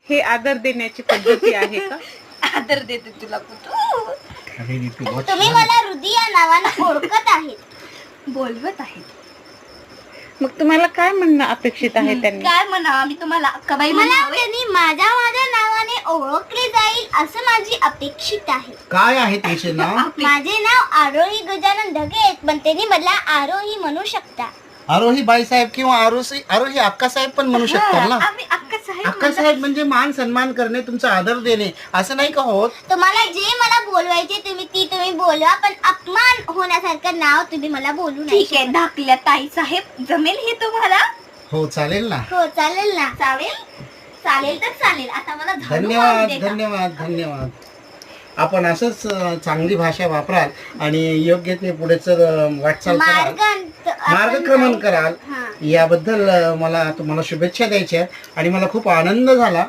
हे आदर देण्याची पद्धती आहे का? आदर देते तुला कुठं तुम्ही मला रुदी या नावाने ओळखत आहेत, बोलवत आहे. मग तुम्हाला काय म्हणणं अपेक्षित आहे त्यांनी? काय म्हणा मी तुम्हाला अक्काबाई मला म्हणावे? त्यांनी माझ्या नावाने ओळखले जाईल असं माझी अपेक्षित आहे. काय आहे त्याचे नाव? माझे नाव आरोही गजानन ढगे आहेत, पण त्यांनी मला आरोही म्हणू शकता. आरोही बाईसाहेब किंवा आरोही अक्कासाहेब पण म्हणू शकतात ना. आम्ही अक्कासाहेब अक्कासाहेब म्हणजे मान सन्मान करणे, तुमचा आदर देणे, असं नाही का होत? तुम्हाला जे मला बोलवायचे तुम्ही बोलवा, पण अपमान होण्यासारखं नाव तुम्ही मला बोलू नाही ठीक आहे. धाकल्या ताई साहेब जमेल हे तुम्हाला? हो चालेल ना. हो चालेल ना. चालेल तर चालेल. आता मला झाडू मारून धन्यवाद दे का? धन्यवाद धन्यवाद. आपण असंच चांगली भाषा वापराल आणि योग्य ते पुढे वाटचाल कराल, मार्गक्रमण कराल, हा. याबद्दल मला तुम्हाला शुभेच्छा द्यायच्या आणि मला खूप आनंद झाला.